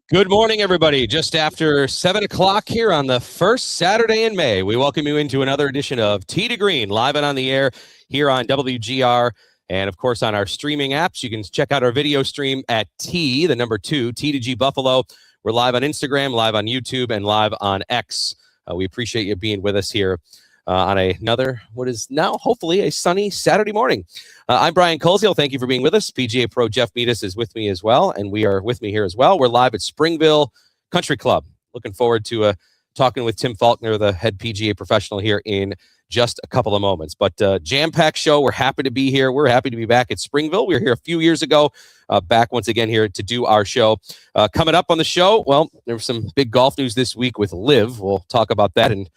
Good morning, everybody. Just after 7 o'clock here on the first Saturday in May, we welcome you into another edition of Tee2Green, live and on the air here on WGR, and of course on our streaming apps. You can check out our video stream at T, the number 2, T2G Buffalo. We're live on Instagram, live on YouTube, and live on X. We appreciate you being with us here on another, what is now hopefully a sunny Saturday morning. I'm Brian Coleshill. Thank you for being with us. PGA Pro Jeff Meadis is with me as well, and we are with me here as well. We're live at Springville Country Club. Looking forward to talking with Tim Faulkner, the head PGA professional, here in just a couple of moments. But jam-packed show. We're happy to be here. We're happy to be back at Springville. We were here a few years ago, back once again here to do our show. Coming up on the show, well, there was some big golf news this week with LIV. We'll talk about that, and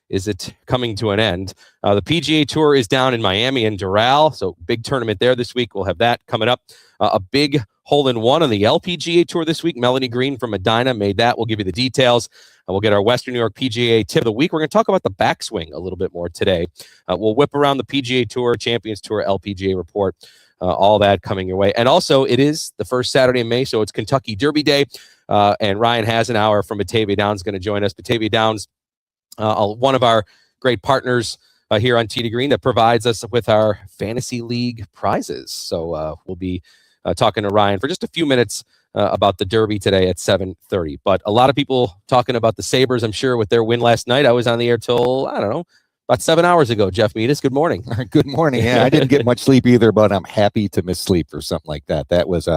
is it coming to an end? The PGA Tour is down in Miami and Doral, so big tournament there this week. We'll have that coming up. A big hole-in-one on the LPGA Tour this week. Melanie Green from Medina made that. We'll give you the details. We'll get our Western New York PGA tip of the week. We're going to talk about the backswing a little bit more today. We'll whip around the PGA Tour, Champions Tour, LPGA report, all that coming your way. And also, it is the first Saturday in May, so it's Kentucky Derby Day, and Ryan Hasenauer from Batavia Downs is going to join us. Batavia Downs, one of our great partners here on Tee2Green that provides us with our Fantasy League prizes. So we'll be talking to Ryan for just a few minutes about the Derby today at 7:30. But a lot of people talking about the Sabres, I'm sure, with their win last night. I was on the air till, I don't know, about 7 hours ago. Jeff Meadis, good morning. Good morning. Yeah, I didn't get much sleep either, but I'm happy to miss sleep for something like that. That was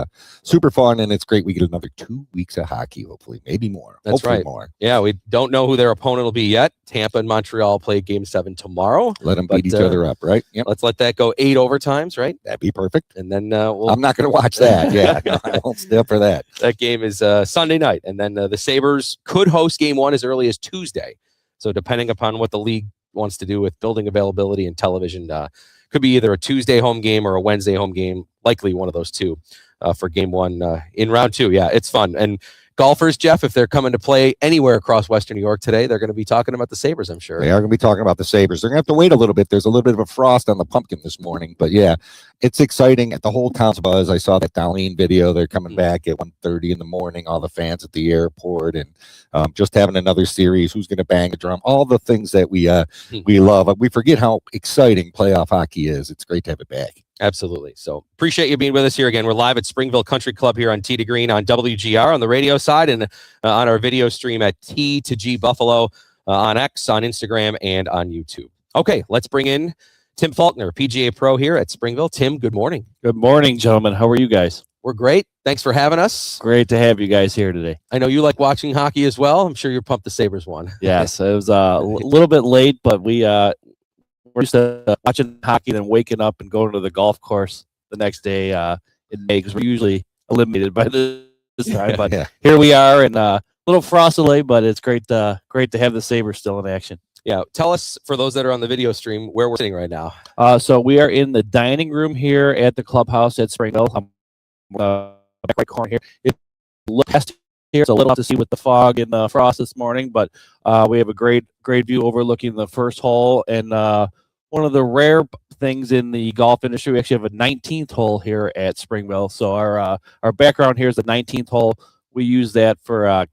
super fun, and it's great. We get another 2 weeks of hockey, hopefully, maybe more. That's hopefully right. More. Yeah, we don't know who their opponent will be yet. Tampa and Montreal play Game 7 tomorrow. Let them beat each other up, right? Yep. Let's let that go 8 overtimes, right? That'd be perfect. And then I'm not going to watch that. Yeah, I won't stay up for that. That game is Sunday night, and then the Sabres could host Game 1 as early as Tuesday. So depending upon what the league wants to do with building availability and television, could be either a Tuesday home game or a Wednesday home game, likely one of those two for Game 1 in round 2. Yeah, it's fun. And golfers, Jeff, if they're coming to play anywhere across Western New York today, they're going to be talking about the Sabres, I'm sure. They are going to be talking about the Sabres. They're going to have to wait a little bit. There's a little bit of a frost on the pumpkin this morning. But, yeah, it's exciting. The whole town's buzz. I saw that Darlene video. They're coming back at 1:30 in the morning, all the fans at the airport, and just having another series. Who's going to bang the drum? All the things that we love. We forget how exciting playoff hockey is. It's great to have it back. Absolutely. So appreciate you being with us here again. We're live at Springville Country Club here on Tee2Green on WGR on the radio side, and on our video stream at Tee2G Buffalo on X, on Instagram, and on YouTube. Okay, let's bring in Tim Faulkner, PGA Pro here at Springville. Tim, good morning. Good morning, gentlemen. How are you guys? We're great. Thanks for having us. Great to have you guys here today. I know you like watching hockey as well. I'm sure you're pumped the Sabres won. Yes, it was a little bit late, but we're used to watching hockey and then waking up and going to the golf course the next day in May, because we're usually eliminated by this time. But here we are, and a little frost delay, but it's great to have the Sabres still in action. Yeah, tell us, for those that are on the video stream, where we're sitting right now. So we are in the dining room here at the clubhouse at Springville. Back right corner here. It looks past here. It's a little tough to see with the fog and the frost this morning, but we have a great view overlooking the first hole, and one of the rare things in the golf industry, we actually have a 19th hole here at Springville. So our background here is the 19th hole. We use that for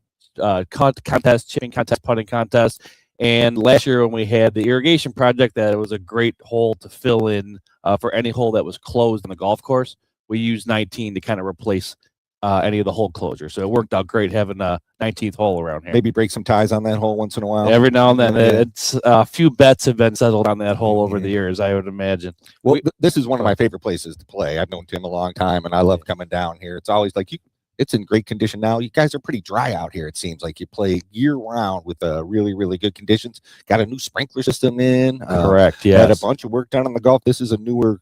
contest, chipping contest, putting contest. And last year when we had the irrigation project, that was a great hole to fill in for any hole that was closed on the golf course. We used 19 to kind of replace any of the hole closure. So it worked out great having a 19th hole around here. Maybe break some ties on that hole once in a while. Every now and then, it's a few bets have been settled on that hole over the years, I would imagine. Well, this is one of my favorite places to play. I've known Tim a long time, and I love coming down here. It's always like it's in great condition now. You guys are pretty dry out here. It seems like you play year round with really, really good conditions. Got a new sprinkler system in. Correct. Yeah. Had a bunch of work done on the golf. This is a newer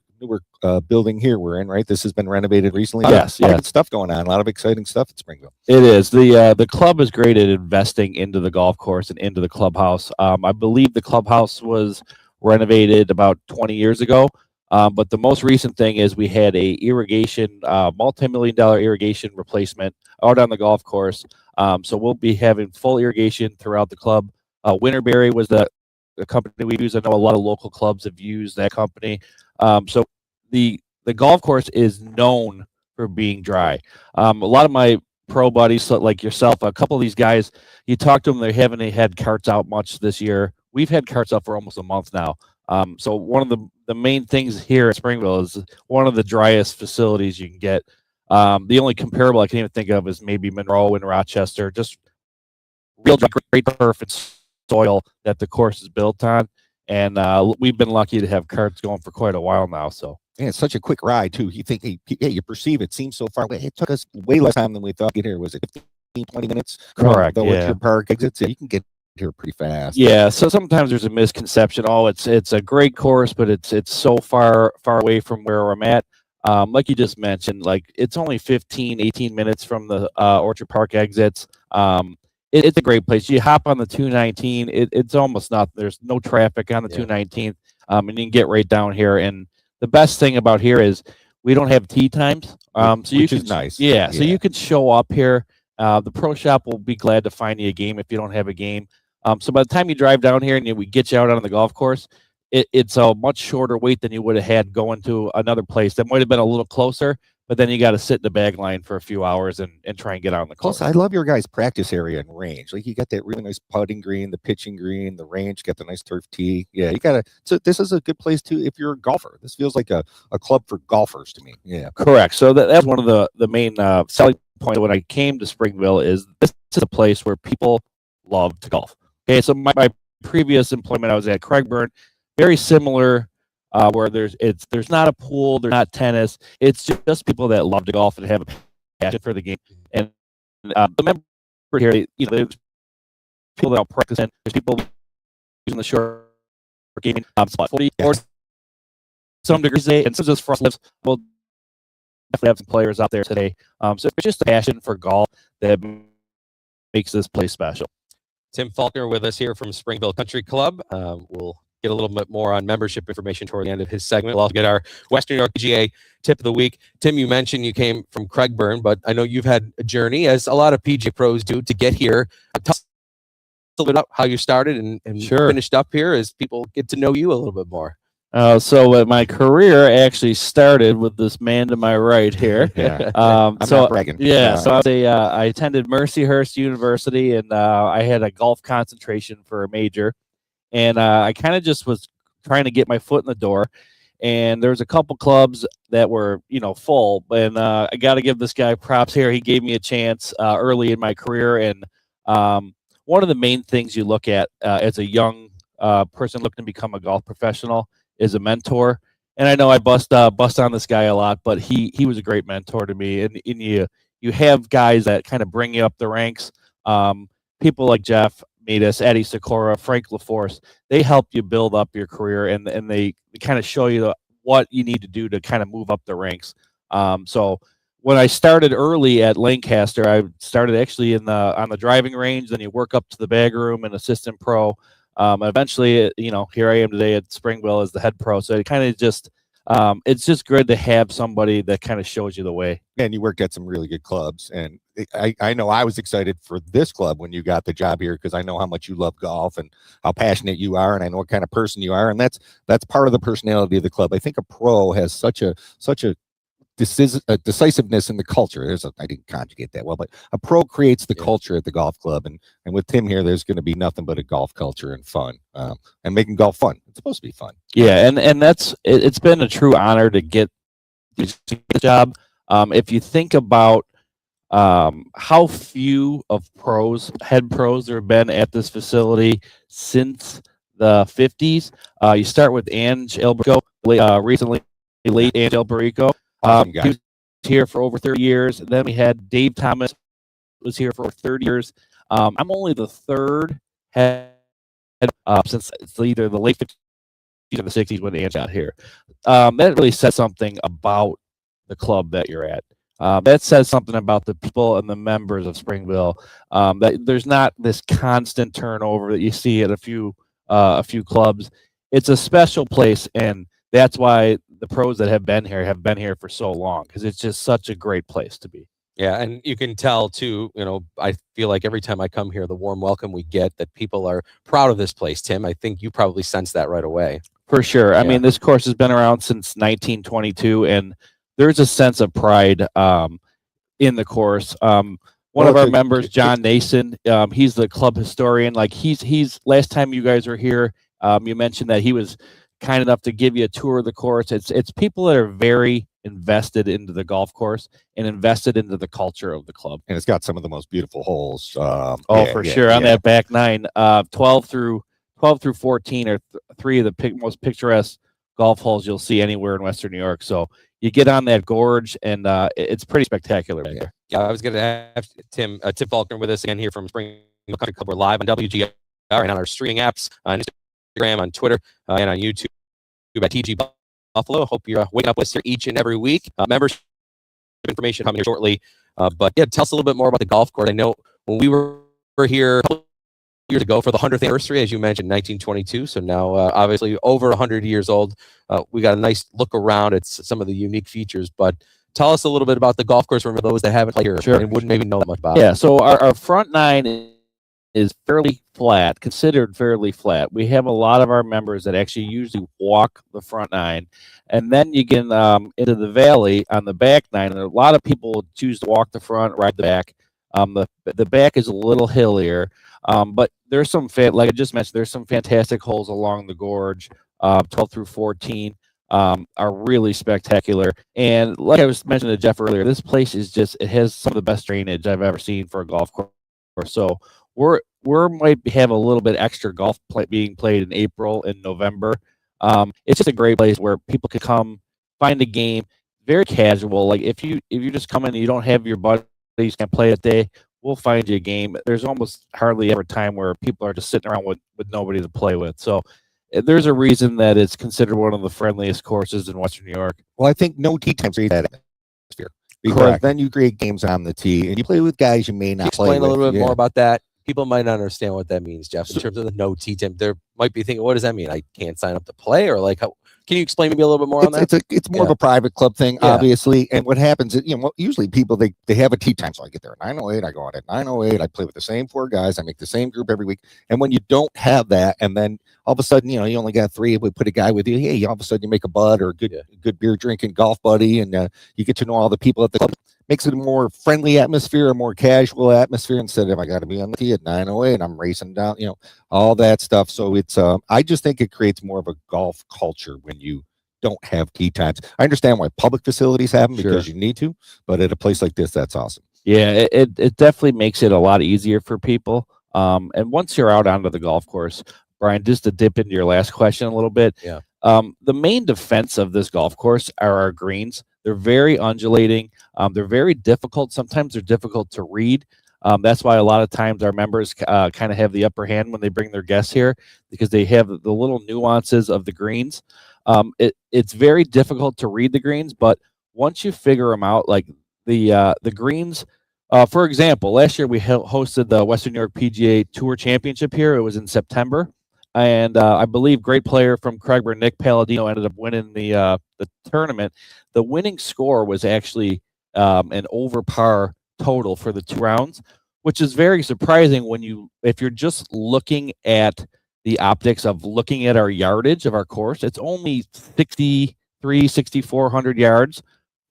building here we're in, right? This has been renovated recently. Yes. A lot of good stuff going on. A lot of exciting stuff at Springville. It is. The club is great at investing into the golf course and into the clubhouse. I believe the clubhouse was renovated about 20 years ago. But the most recent thing is we had a irrigation, multi-million-dollar irrigation replacement out on the golf course. So we'll be having full irrigation throughout the club. Winterberry was the company we use. I know a lot of local clubs have used that company. So the golf course is known for being dry. A lot of my pro buddies like yourself, a couple of these guys, you talk to them, they haven't had carts out much this year. We've had carts out for almost a month now. So one of the main things here at Springville is one of the driest facilities you can get. The only comparable I can even think of is maybe Monroe in Rochester. Just real dry, great turf and soil that the course is built on. And we've been lucky to have carts going for quite a while now. So it's such a quick ride too. You think, you perceive it seems so far away. It took us way less time than we thought to get here. Was it 15, 20 minutes? Correct. The Orchard Park exits. You can get here pretty fast. Yeah. So sometimes there's a misconception. Oh, it's a great course, but it's so far away from where I'm at. Like you just mentioned, like it's only 15, 18 minutes from the Orchard Park exits. It's a great place. You hop on the 219. It's almost not. There's no traffic on the 219, and you can get right down here. And the best thing about here is we don't have tee times, which is nice. Yeah, so you can show up here. The pro shop will be glad to find you a game if you don't have a game. So by the time you drive down here and we get you out on the golf course, it's a much shorter wait than you would have had going to another place that might have been a little closer, but then you got to sit in the bag line for a few hours and try and get out on the course. Plus, I love your guys' practice area and range. Like you got that really nice putting green, the pitching green, the range, got the nice turf tee. Yeah, you got to. So this is a good place too if you're a golfer. This feels like a club for golfers to me. Yeah, correct. So that's one of the main selling points when I came to Springville is this is a place where people love to golf. Okay, so my previous employment, I was at Craigburn, very similar. Where there's not a pool, there's not tennis. It's just people that love to golf and have a passion for the game. And the member here, there's people that are practicing. There's people using the short game spot 40 or some degrees, and so just for us lives. We'll definitely have some players out there today. So it's just a passion for golf that makes this place special. Tim Faulkner with us here from Springville Country Club. We'll get a little bit more on membership information toward the end of his segment. We'll also get our Western New York PGA tip of the week. Tim, you mentioned you came from Craigburn, but I know you've had a journey, as a lot of PGA pros do, to get here. Tell us a little bit about how you started and Sure. finished up here as people get to know you a little bit more. So my career actually started with this man to my right here. Yeah. I'm not bragging. Yeah. So I attended Mercyhurst University, and I had a golf concentration for a major. And I kind of just was trying to get my foot in the door. And there was a couple clubs that were, full. And I got to give this guy props here. He gave me a chance early in my career. And one of the main things you look at as a young person looking to become a golf professional is a mentor. And I know I bust on this guy a lot, but he was a great mentor to me. And you have guys that kind of bring you up the ranks. People like Jeff Metis, Eddie Sikora, Frank LaForce, they help you build up your career, and they kind of show you what you need to do to kind of move up the ranks. So when I started early at Lancaster, I started actually on the driving range. Then you work up to the bag room and assistant pro. Eventually, here I am today at Springville as the head pro. So it kind of just it's just good to have somebody that kind of shows you the way. And you worked at some really good clubs, and I know I was excited for this club when you got the job here because I know how much you love golf and how passionate you are, and I know what kind of person you are, and that's part of the personality of the club. I think a pro has such a decisiveness in the culture. I didn't conjugate that well, but a pro creates the culture at the golf club, and with Tim here, there's going to be nothing but a golf culture and fun, and making golf fun. It's supposed to be fun. Yeah, and it's been a true honor to get the job. If you think about how few of head pros there have been at this facility since the 50s. You start with Ange Alberico, recently late Ange Alberico. He was here for over 30 years. Then we had Dave Thomas, was here for 30 years. I'm only the third head since it's either the late 50s or the 60s when Ange got here. That really says something about the club that you're at. That says something about the people and the members of Springville. That there's not this constant turnover that you see at a few clubs. It's a special place, and that's why the pros that have been here for so long, because it's just such a great place to be. Yeah, and you can tell too, I feel like every time I come here, the warm welcome we get, that people are proud of this place. Tim, I think you probably sense that right away. For sure. I mean, this course has been around since 1922, and there's a sense of pride in the course. One of our members, John Nason, he's the club historian. Like he's last time you guys were here, you mentioned that he was kind enough to give you a tour of the course. It's people that are very invested into the golf course and invested into the culture of the club. And it's got some of the most beautiful holes. For sure. On that back nine, 12 through 14 are three of the most picturesque golf holes you'll see anywhere in Western New York. So you get on that gorge, and it's pretty spectacular back there. Yeah, I was going to have Tim Faulkner with us again here from Springville Country Club. We're live on WGR and on our streaming apps, on Instagram, on Twitter, and on YouTube at TG Buffalo. Hope you're waking up with us here each and every week. Membership information coming here shortly. But yeah, tell us a little bit more about the golf course. I know when we were here a couple years ago for the 100th anniversary, as you mentioned, 1922. So now, obviously, over 100 years old. We got a nice look around at some of the unique features. But tell us a little bit about the golf course for those that haven't played here and wouldn't maybe know that much about it. Yeah, so our front nine is fairly flat, considered fairly flat. We have a lot of our members that actually usually walk the front nine, and then you get into the valley on the back nine, and a lot of people choose to walk the front, ride the back. The back is a little hillier, but there's some like I just mentioned, there's some fantastic holes along the gorge. 12 through 14 are really spectacular, and like I was mentioning to Jeff earlier, this place is it has some of the best drainage I've ever seen for a golf course. So we might have a little bit extra golf being played in April and November. It's just a great place where people can come find a game, very casual. Like if you just come in and you don't have your buddies can't play a day, we'll find you a game. There's almost hardly ever a time where people are just sitting around with nobody to play with. So there's a reason that it's considered one of the friendliest courses in Western New York. Well, I think no tee times create that atmosphere, because then you create games on the tee and you play with guys you may not play with. Explain a little bit more about that. People might not understand what that means, Jeff, in terms of the no tee time. There might be thinking, what does that mean? I can't sign up to play, or like how? Can you explain maybe a little bit more on that? It's more of a private club thing, obviously. And what happens is, usually people, they have a tee time. So I get there at 9:08, I go out at 9:08, I play with the same four guys, I make the same group every week. And when you don't have that, and then all of a sudden, you only got three, we put a guy with you, hey, all of a sudden you make a bud or a good beer drinking golf buddy, and you get to know all the people at the club. Makes it a more friendly atmosphere, a more casual atmosphere, instead of I got to be on the tee at 9:08, I'm racing down, all that stuff. So it's I just think it creates more of a golf culture when you don't have tee times. I understand why public facilities have them, because you need to, but at a place like this, that's awesome. Yeah, it definitely makes it a lot easier for people. And once you're out onto the golf course, Brian, just to dip into your last question a little bit. Yeah. The main defense of this golf course are our greens. They're very undulating. They're very difficult. Sometimes they're difficult to read. That's why a lot of times our members kind of have the upper hand when they bring their guests here, because they have the little nuances of the greens. It's very difficult to read the greens, but once you figure them out, like the greens, for example, last year we hosted the Western New York PGA Tour Championship here. It was in September, and I believe great player from Cragburn, Nick Palladino, ended up winning the tournament. The winning score was actually an over par total for the 2 rounds, which is very surprising if you're just looking at the optics of looking at our yardage of our course. It's only 6,400 yards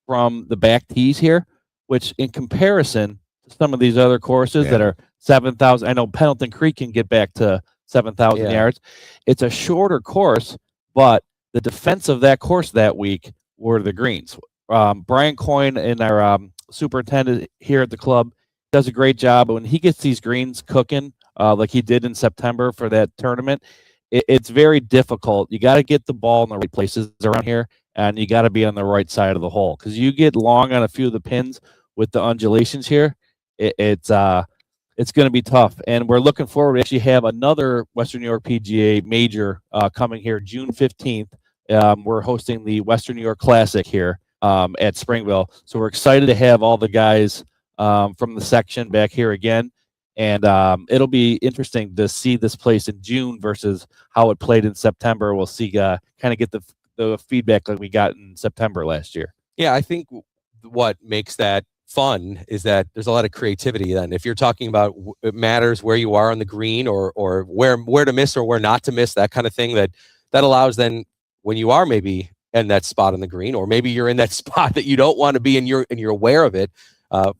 from the back tees here, which in comparison to some of these other courses that are 7,000, I know Pendleton Creek can get back to 7,000 yards. It's a shorter course, but the defense of that course that week were the greens. Brian Coyne, and our superintendent here at the club, does a great job. When he gets these greens cooking, like he did in September for that tournament, it's very difficult. You got to get the ball in the right places around here, and you got to be on the right side of the hole, because you get long on a few of the pins with the undulations here. It's going to be tough, and we're looking forward to actually have another Western New York PGA major coming here June 15th. We're hosting the Western New York Classic here at Springville, so we're excited to have all the guys from the section back here again, and it'll be interesting to see this place in June versus how it played in September. We'll see, kind of get the feedback like we got in September last year. Yeah, I think what makes that fun is that there's a lot of creativity. Then if you're talking about it matters where you are on the green, or where to miss or where not to miss, that kind of thing, that allows then when you are maybe in that spot on the green, or maybe you're in that spot that you don't want to be and you're aware of it,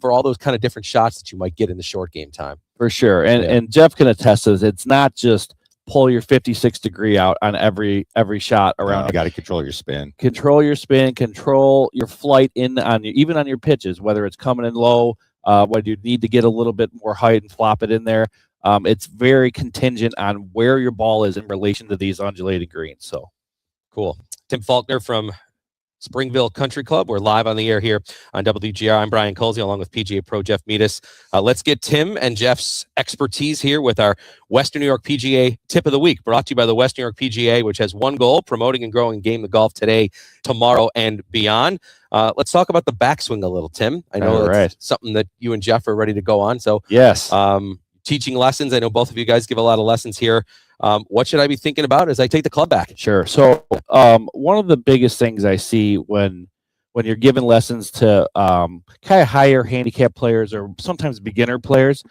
for all those kind of different shots that you might get in the short game time. For sure. And Jeff can attest to this. It's not just pull your 56-degree out on every shot around. You got to control your spin. Control your spin, control your flight in on you, even on your pitches, whether it's coming in low, whether you need to get a little bit more height and flop it in there. It's very contingent on where your ball is in relation to these undulated greens. So cool. Tim Faulkner from Springville Country Club. We're live on the air here on WGR. I'm Brian Colsey, along with PGA Pro Jeff Meadis. Let's get Tim and Jeff's expertise here with our Western New York PGA Tip of the Week, brought to you by the Western New York PGA, which has one goal: promoting and growing game of golf today, tomorrow, and beyond. Let's talk about the backswing a little, Tim. I know that's something that you and Jeff are ready to go on. So yes, teaching lessons. I know both of you guys give a lot of lessons here. What should I be thinking about as I take the club back? Sure. So one of the biggest things I see when you're giving lessons to kind of higher handicap players or sometimes beginner players,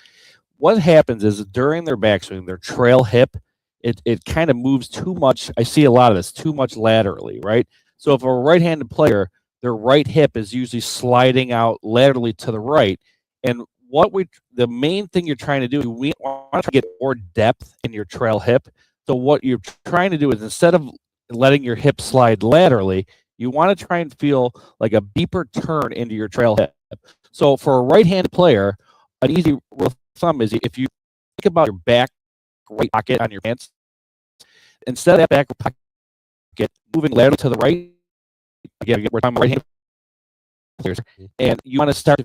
what happens is during their backswing, their trail hip, it kind of moves too much. I see a lot of this, too much laterally, right? So if a right-handed player, their right hip is usually sliding out laterally to the right, and the main thing you're trying to do, we want to get more depth in your trail hip. So what you're trying to do is, instead of letting your hip slide laterally, you want to try and feel like a deeper turn into your trail hip. So for a right-handed player, an easy rule of thumb is, if you think about your back right pocket on your pants, instead of that back pocket moving laterally to the right, again, we're talking about right-handed players, and you want to start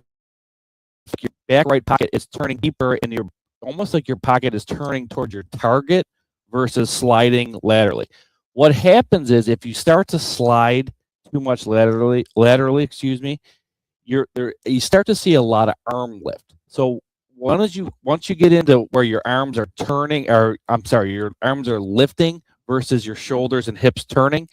your back right pocket is turning deeper, and you're almost like your pocket is turning towards your target versus sliding laterally. What happens is, if you start to slide too much laterally, you start to see a lot of arm lift. So once you get into where your arms are turning, or your arms are lifting versus your shoulders and hips turning,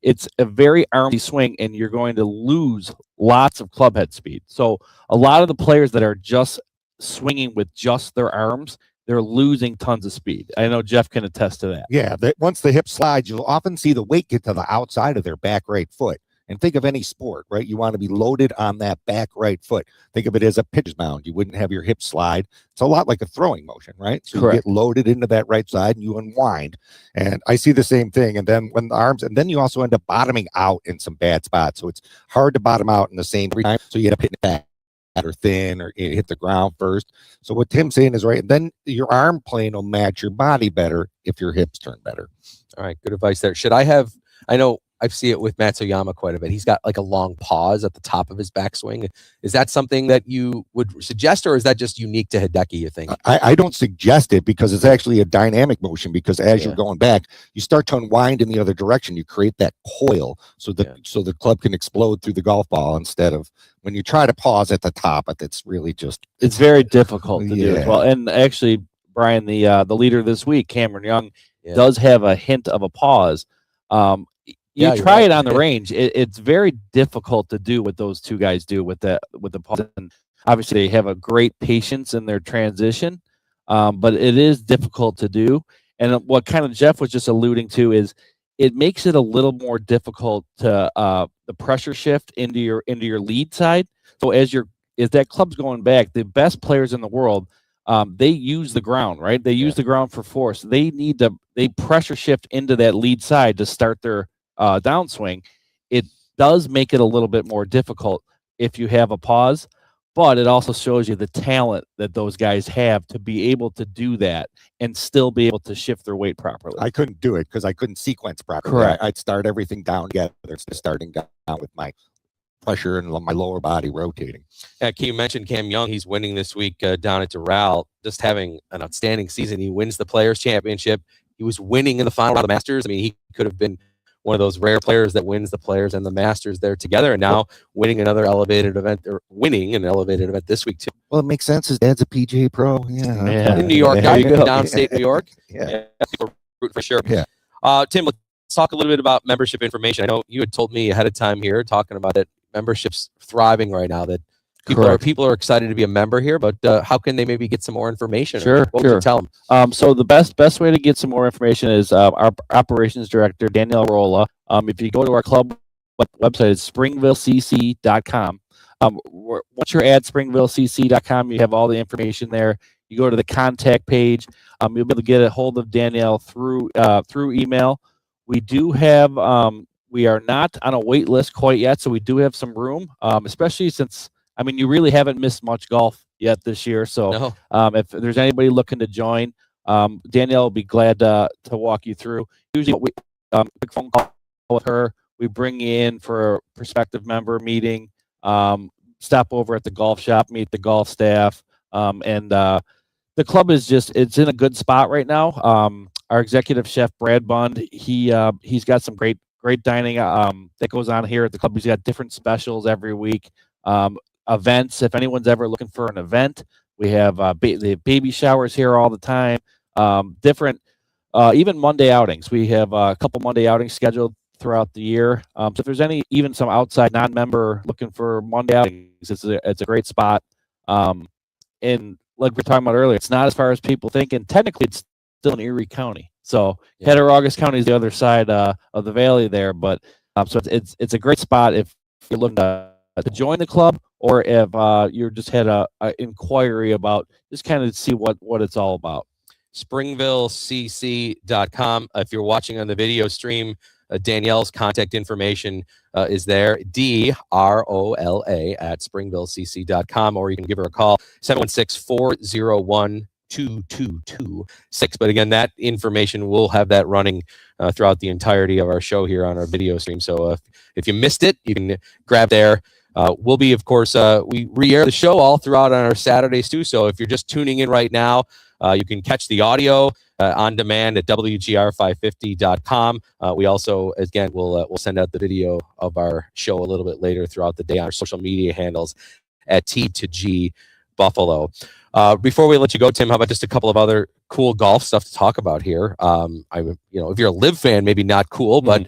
it's a very army swing, and you're going to lose lots of club head speed. So a lot of the players that are just swinging with just their arms, they're losing tons of speed. I know Jeff can attest to that. Yeah, once the hip slides, you'll often see the weight get to the outside of their back right foot. And think of any sport, right? You want to be loaded on that back right foot. Think of it as a pitcher's mound. You wouldn't have your hip slide. It's a lot like a throwing motion, right? So correct. You get loaded into that right side and you unwind. And I see the same thing. And then when the arms, and then you also end up bottoming out in some bad spots. So it's hard to bottom out in the same time. So you end up hitting it fat or thin, or you hit the ground first. So what Tim's saying is right. And then your arm plane will match your body better if your hips turn better. All right, good advice there. I know I see it with Matsuyama quite a bit. He's got like a long pause at the top of his backswing. Is that something that you would suggest, or is that just unique to Hideki, you think? I don't suggest it, because it's actually a dynamic motion, because as you're going back, you start to unwind in the other direction. You create that coil so the club can explode through the golf ball, instead of when you try to pause at the top, it's really just... It's very difficult to do as well. And actually, Brian, the leader this week, Cameron Young, does have a hint of a pause. You try it on the range. It's very difficult to do what those two guys do with the pause. And obviously, they have a great patience in their transition, but it is difficult to do. And what kind of Jeff was just alluding to is, it makes it a little more difficult to the pressure shift into your lead side. So as that club's going back, the best players in the world, they use the ground, right? They use the ground for force. They pressure shift into that lead side to start their downswing. It does make it a little bit more difficult if you have a pause, but it also shows you the talent that those guys have to be able to do that and still be able to shift their weight properly. I couldn't do it because I couldn't sequence properly. Correct. I'd start everything down together, starting down with my pressure and my lower body rotating. You mentioned Cam Young. He's winning this week down at NUTRL, just having an outstanding season. He wins the Players' Championship. He was winning in the final round of the Masters. I mean, he could have been one of those rare players that wins the Players and the Masters there together, and now winning another elevated event, or winning an elevated event this week too. Well, it makes sense. His dad's a PGA pro. Yeah. In New York, downstate New York. Yeah. For sure. Yeah. Tim, let's talk a little bit about membership information. I know you had told me ahead of time here, talking about it. Membership's thriving right now. That people are excited to be a member here, but how can they maybe get some more information? Sure. What would you tell them? So the best way to get some more information is our operations director, Danielle Rolla. If you go to our club website, it's springvillecc.com. Once you're at springvillecc.com, you have all the information there. You go to the contact page. You'll be able to get a hold of Danielle through email. We do have we are not on a wait list quite yet, so we do have some room, especially since, I mean, you really haven't missed much golf yet this year. So if there's anybody looking to join, Danielle will be glad to walk you through. Usually we quick phone call with her. We bring you in for a prospective member meeting, stop over at the golf shop, meet the golf staff, and the club is it's in a good spot right now. Our executive chef, Brad Bund, he's got some great dining that goes on here at the club. He's got different specials every week. Events, if anyone's ever looking for an event, we have the baby showers here all the time. Different, even Monday outings. We have a couple Monday outings scheduled throughout the year. So if there's even some outside non-member looking for Monday outings, it's a great spot. And like we were talking about earlier, it's not as far as people think, and technically it's still in Erie County. So Cattaraugus County is the other side of the valley there, but so it's a great spot if you're looking to join the club, or if you just had a inquiry about just kind of see what it's all about. SpringvilleCC.com. If you're watching on the video stream, Danielle's contact information is there, DROLA at SpringvilleCC.com, or you can give her a call, 716-401-2226. But again, that information, we'll have that running throughout the entirety of our show here on our video stream. So if you missed it, you can grab there. We'll be, of course, we re-air the show all throughout on our Saturdays too. So if you're just tuning in right now, you can catch the audio on demand at WGR550.com. We also, again, we'll send out the video of our show a little bit later throughout the day on our social media handles at Tee2G Buffalo. Before we let you go, Tim, how about just a couple of other cool golf stuff to talk about here? If you're a Live fan, maybe not cool, but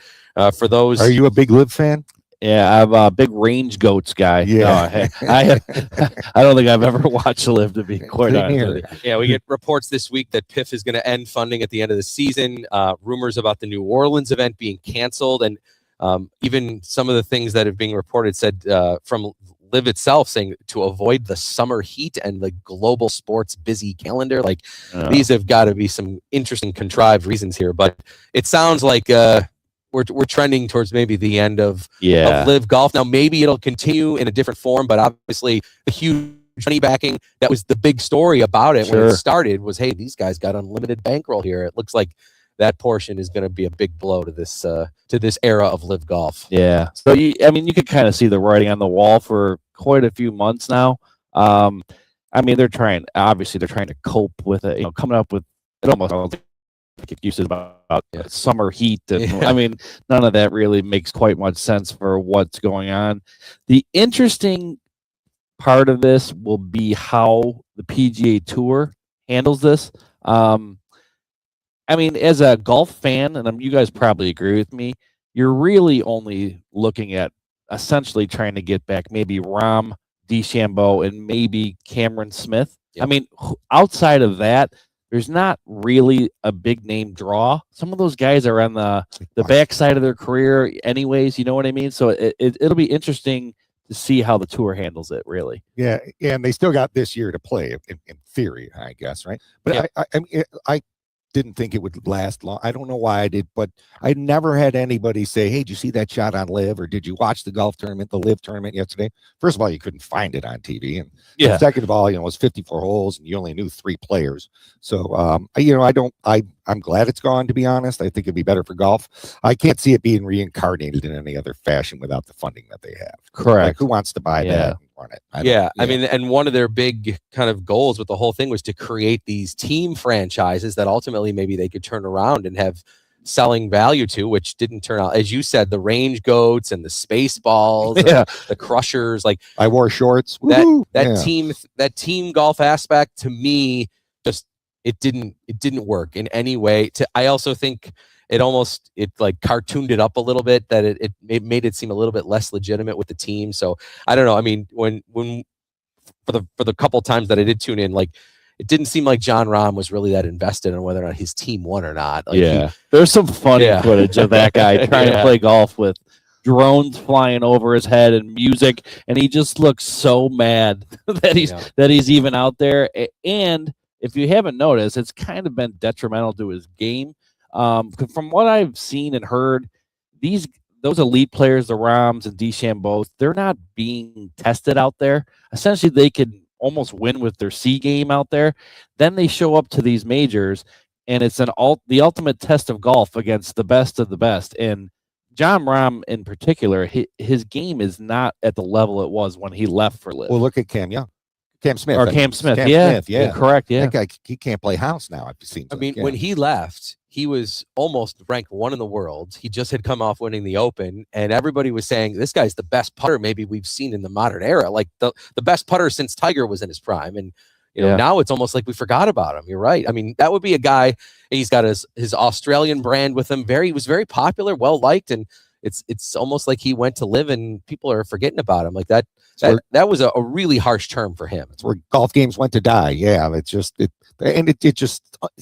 for those, are you a big Live fan? Yeah, I'm a big range goats guy. Yeah, no, I don't think I've ever watched Live, to be quite honest with you. Yeah, we get reports this week that PIF is going to end funding at the end of the season. Rumors about the New Orleans event being canceled, and even some of the things that have been reported said from Live itself, saying to avoid the summer heat and the global sports busy calendar. Like these have got to be some interesting contrived reasons here, but it sounds like we're trending towards maybe the end of Live Golf. Now, maybe it'll continue in a different form, but obviously the huge money backing, that was the big story about it when it started, was, hey, these guys got unlimited bankroll here. It looks like that portion is going to be a big blow to this era of Live Golf. Yeah. So, you could kind of see the writing on the wall for quite a few months now. They're trying to cope with it, coming up with it almost excuses about summer heat. And none of that really makes quite much sense for what's going on. The interesting part of this will be how the PGA Tour handles this. As a golf fan, and you guys probably agree with me, you're really only looking at essentially trying to get back maybe Rahm, DeChambeau, and maybe Cameron Smith. Outside of that, there's not really a big name draw. Some of those guys are on the backside of their career anyways, you know what I mean? So it'll be interesting to see how the tour handles it, really. Yeah, and they still got this year to play in theory, I guess, right? But Yeah. I mean, I didn't think it would last long. I don't know why I did, but I never had anybody say, "Hey, did you see that shot on Live, or did you watch the golf tournament, the Live tournament yesterday?" First of all, you couldn't find it on TV, and second of all, it was 54 holes, and you only knew 3 players. So, I'm glad it's gone. To be honest, I think it'd be better for golf. I can't see it being reincarnated in any other fashion without the funding that they have. Correct. Like, who wants to buy that and run it? I mean, and one of their big kind of goals with the whole thing was to create these team franchises that ultimately maybe they could turn around and have selling value to, which didn't turn out. As you said, the range goats and the space balls, the crushers, like I wore shorts. That team golf aspect, to me, just it didn't work in any way. I also think it like cartooned it up a little bit, that it made it seem a little bit less legitimate with the team. So I don't know. I mean, when for the couple times that I did tune in, like, it didn't seem like John Rahm was really that invested in whether or not his team won or not. Like, there's some funny footage of that guy trying to play golf with drones flying over his head and music, and he just looks so mad that he's even out there. And if you haven't noticed, it's kind of been detrimental to his game. From what I've seen and heard, those elite players, the Rahms and DeChambeaus, they're not being tested out there. Essentially, they could almost win with their C game out there. Then they show up to these majors, and it's the ultimate test of golf against the best of the best. And John Rahm in particular, his game is not at the level it was when he left for Live. Well, look at Cam Smith. Cam Smith. Yeah, correct. Yeah, that guy, he can't play house now. I've seen. I mean, when he left, he was almost ranked 1 in the world. He just had come off winning the Open, and everybody was saying this guy's the best putter maybe we've seen in the modern era, like the best putter since Tiger was in his prime. And now it's almost like we forgot about him. You're right. I mean, that would be a guy. He's got his Australian brand with him. He was very popular, well liked, and it's almost like he went to Live and people are forgetting about him. Like that was a really harsh term for him. It's where golf games went to die. Yeah, it's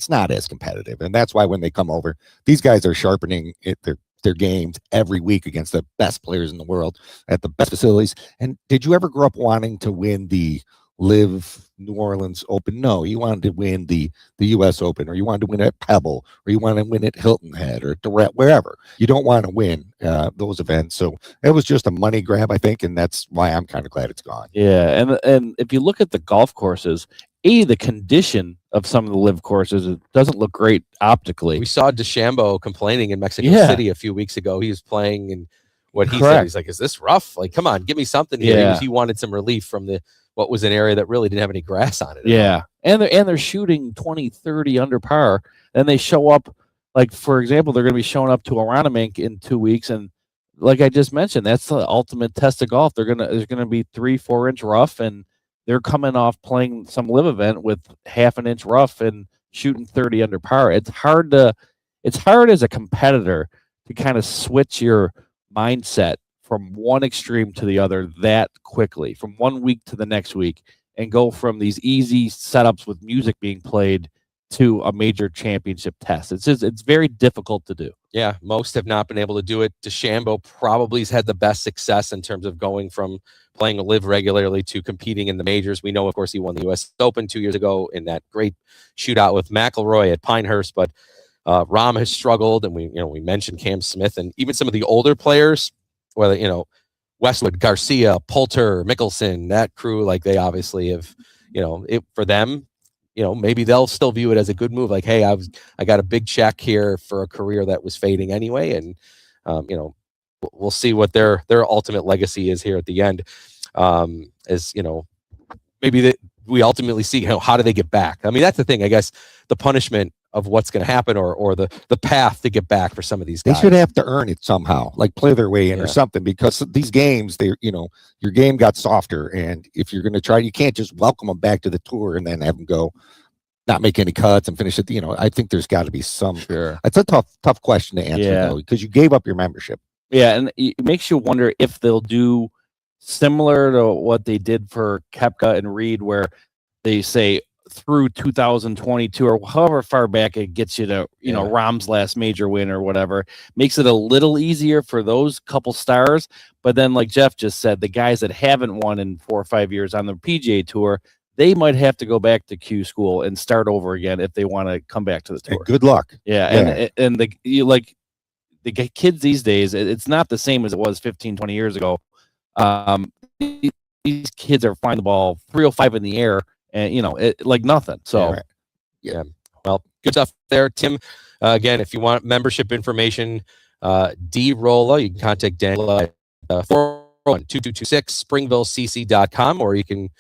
not as competitive, and that's why when they come over, these guys are sharpening their games every week against the best players in the world at the best facilities. And did you ever grow up wanting to win the Live New Orleans Open? No, you wanted to win the U.S. Open, or you wanted to win at Pebble, or you wanted to win at Hilton Head or Durant, wherever. You don't want to win those events. So it was just a money grab, I think, and that's why I'm kind of glad it's gone. Yeah, and if you look at the golf courses, the condition of some of the Live courses, it doesn't look great optically. We saw DeChambeau complaining in Mexico City a few weeks ago. He was playing, and what he said, he's like, "Is this rough? Like, come on, give me something here." Yeah. He wanted some relief from what was an area that really didn't have any grass on it. Yeah. And they're shooting 20, 30 under par. And they show up, like, for example, they're going to be showing up to Aronimink in 2 weeks. And like I just mentioned, that's the ultimate test of golf. There's going to be 3-4 inch rough, and they're coming off playing some Live event with 1/2 inch rough and shooting 30 under par. It's hard as a competitor to kind of switch your mindset from one extreme to the other that quickly, from 1 week to the next week, and go from these easy setups with music being played to a major championship test. It's very difficult to do. Yeah, most have not been able to do it. DeChambeau probably has had the best success in terms of going from playing a Live regularly to competing in the majors. We know, of course, he won the U.S. Open 2 years ago in that great shootout with McIlroy at Pinehurst, but Rahm has struggled, and we mentioned Cam Smith, and even some of the older players, whether Westwood, Garcia, Poulter, Mickelson, that crew, like, they obviously have, for them, maybe they'll still view it as a good move. Like, hey, I got a big check here for a career that was fading anyway, and we'll see what their ultimate legacy is here at the end. Maybe we ultimately see how do they get back. I mean, that's the thing. I guess the punishment of what's going to happen, or the path to get back for some of these guys. They should have to earn it somehow, like play their way in or something, because these games, your game got softer, and if you're going to try, you can't just welcome them back to the tour and then have them go not make any cuts and finish it. I think there's got to be some. Sure. It's a tough question to answer though, because you gave up your membership. Yeah, and it makes you wonder if they'll do similar to what they did for Koepka and Reed, where they say through 2022 or however far back it gets you to, you know, Yeah. Rahm's last major win or whatever, makes it a little easier for those couple stars. But then, like Jeff just said, the guys that haven't won in 4 or 5 years on the PGA Tour, they might have to go back to Q school and start over again if they want to come back to the tour. And good luck. Yeah, and the kids these days, it's not the same as it was 15, 20 years ago. These kids are flying the ball 305 in the air, and you know, like nothing. So, yeah. Well, good stuff there, Tim. Again, if you want membership information, D Rolla, you can contact Daniel at 401-2226 springvillecc.com, or you can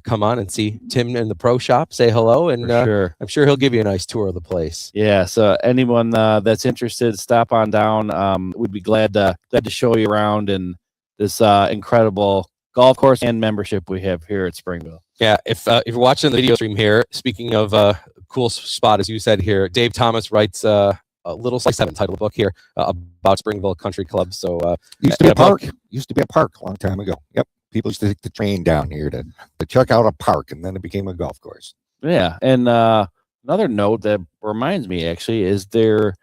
come on and see Tim in the pro shop, say hello, and sure. I'm sure he'll give you a nice tour of the place. Yeah, so anyone that's interested, stop on down. We'd be glad to show you around in this incredible golf course and membership we have here at Springville. Yeah, if you're watching the video stream here, speaking of cool spot, as you said here, Dave Thomas writes a little slice 7 title book here about Springville Country Club. So used to be a park. Used to be a park a long time ago. Yep. People used to take the train down here to check out a park, and then it became a golf course. Yeah, and another note that reminds me actually is the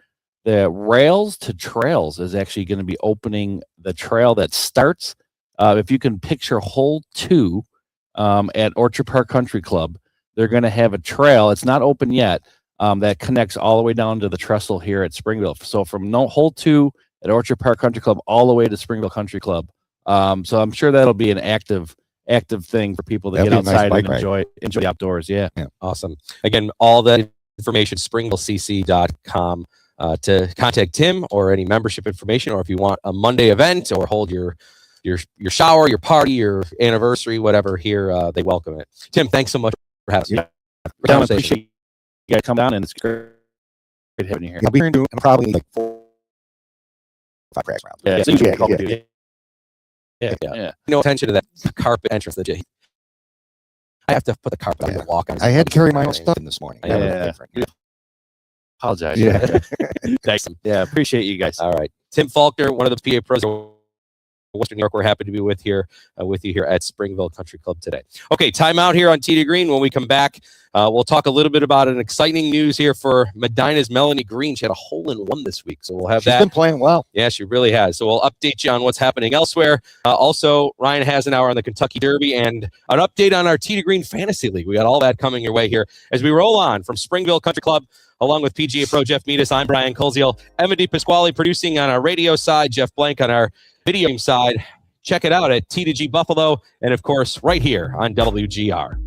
Rails to Trails is actually going to be opening the trail that starts. If you can picture hole 2 at Orchard Park Country Club, they're going to have a trail. It's not open yet. That connects all the way down to the trestle here at Springville. So from hole 2 at Orchard Park Country Club all the way to Springville Country Club. So I'm sure that'll be an active thing for people to get outside and enjoy the outdoors. Yeah. Awesome. Again, all that information, springvillecc.com, to contact Tim or any membership information, or if you want a Monday event or hold your shower, your party, your anniversary, whatever, here, they welcome it. Tim, thanks so much for having us. I appreciate you guys come down, and it's great having you here. I'll be here doing probably like 4 or 5 crash rounds. Yeah, so yeah. No attention to that carpet entrance. I have to put the carpet on the walk on. I had to carry my own stuff in this morning. Yeah. Apologize. Yeah. Thanks. Yeah, appreciate you guys. All right. Tim Faulkner, one of the PA pros of Western New York, we're happy to be with you here at Springville Country Club today. Okay, time out here on Tee2Green. When we come back, we'll talk a little bit about an exciting news here for Medina's Melanie Green. She had a hole-in-one this week, so we'll have that. She's been playing well. Yeah, she really has. So we'll update you on what's happening elsewhere. Also, Ryan has an hour on the Kentucky Derby and an update on our Tee2Green Fantasy League. We got all that coming your way here as we roll on from Springville Country Club. Along with PGA Pro Jeff Meadis, I'm Brian Colziel. Emma DePasquale producing on our radio side, Jeff Blank on our video side. Check it out at T2G Buffalo, and of course, right here on WGR.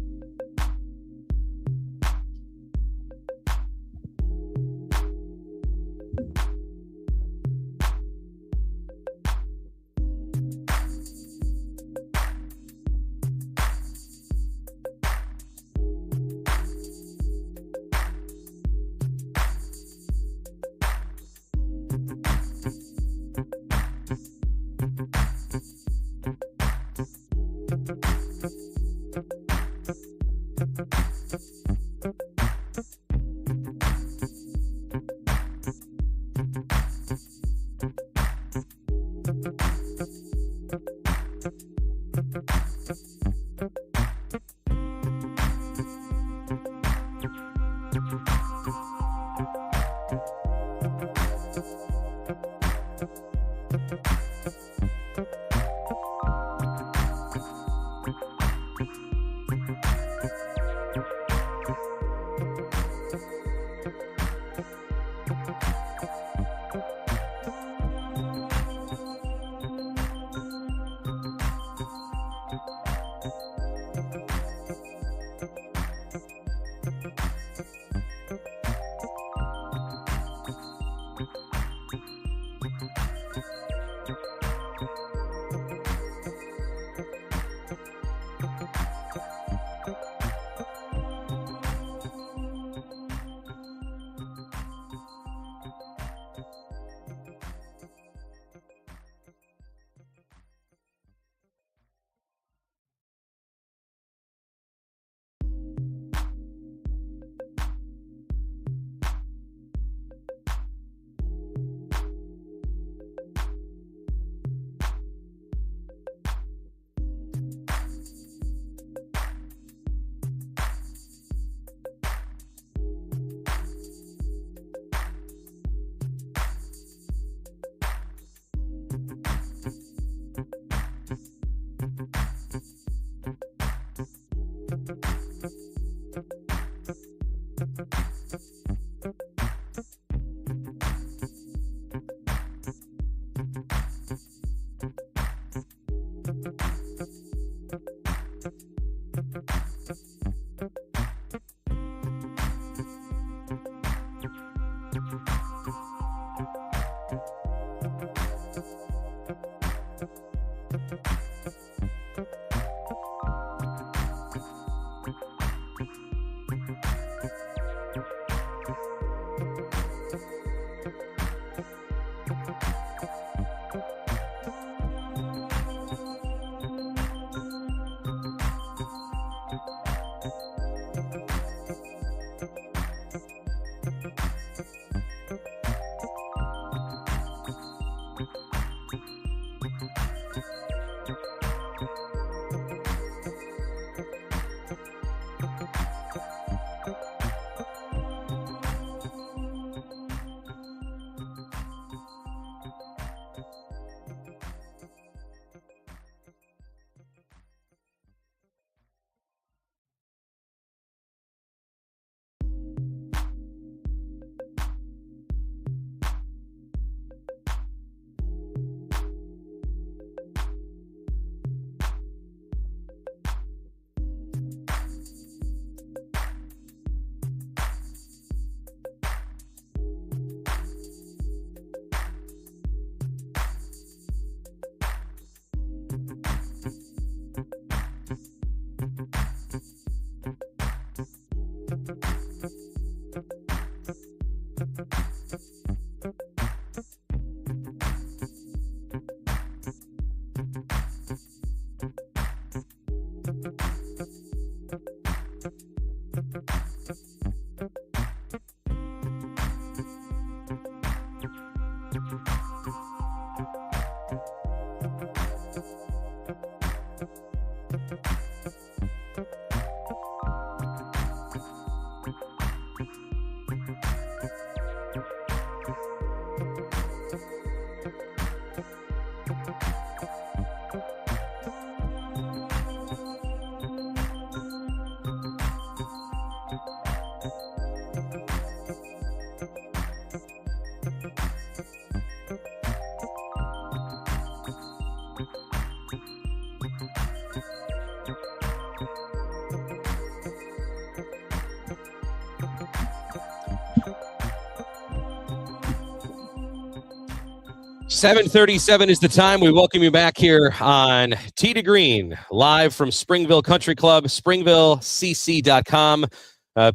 7:37 is the time. We welcome you back here on Tee2Green, live from Springville Country Club, SpringvilleCC.com.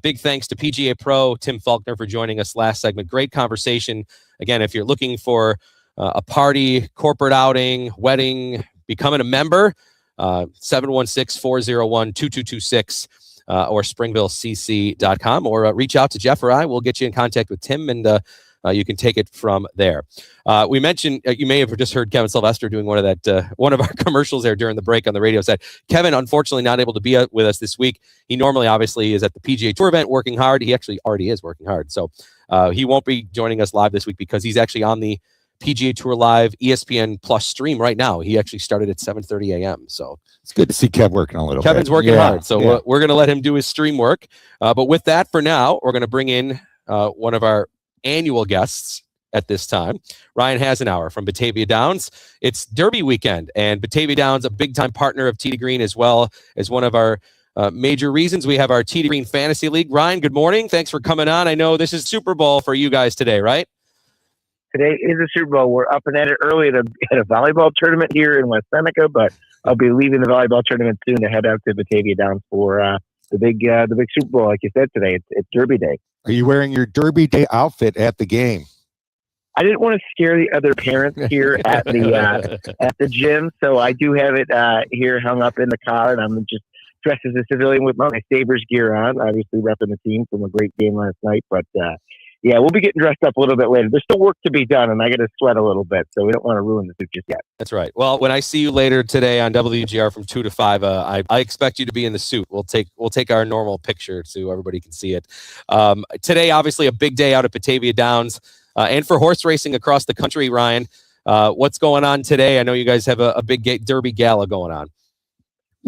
Big thanks to PGA Pro Tim Faulkner for joining us last segment. Great conversation. Again, if you're looking for a party, corporate outing, wedding, becoming a member, 716-401-2226 or SpringvilleCC.com, or reach out to Jeff or I. We'll get you in contact with Tim, and you can take it from there. We mentioned, you may have just heard Kevin Sylvester doing one of our commercials there during the break on the radio set. Kevin, unfortunately, not able to be with us this week. He normally, obviously, is at the PGA Tour event working hard. He actually already is working hard. So he won't be joining us live this week because he's actually on the PGA Tour Live ESPN Plus stream right now. He actually started at 7:30 a.m. So it's good to see Kev working a little bit. Kevin's working hard. So we're going to let him do his stream work. But with that, for now, we're going to bring in one of our annual guests at this time, Ryan Hasenauer from Batavia Downs. It's Derby weekend, and Batavia Downs, a big-time partner of Tee2Green, as well as one of our major reasons we have our Tee2Green Fantasy League. Ryan, good morning. Thanks for coming on. I know this is Super Bowl for you guys today, right? Today is a Super Bowl. We're up and at it early at a volleyball tournament here in West Seneca, but I'll be leaving the volleyball tournament soon to head out to Batavia Downs for the big Super Bowl, like you said today. It's Derby Day. Are you wearing your Derby Day outfit at the game? I didn't want to scare the other parents here at the gym, so I do have it here hung up in the car, and I'm just dressed as a civilian with my Sabres gear on, obviously repping the team from a great game last night. But yeah, we'll be getting dressed up a little bit later. There's still work to be done, and I got to sweat a little bit, so we don't want to ruin the suit just yet. That's right. Well, when I see you later today on WGR from 2 to 5, I expect you to be in the suit. We'll take our normal picture so everybody can see it. Today, obviously, a big day out at Batavia Downs and for horse racing across the country. Ryan, what's going on today? I know you guys have a big Derby gala going on.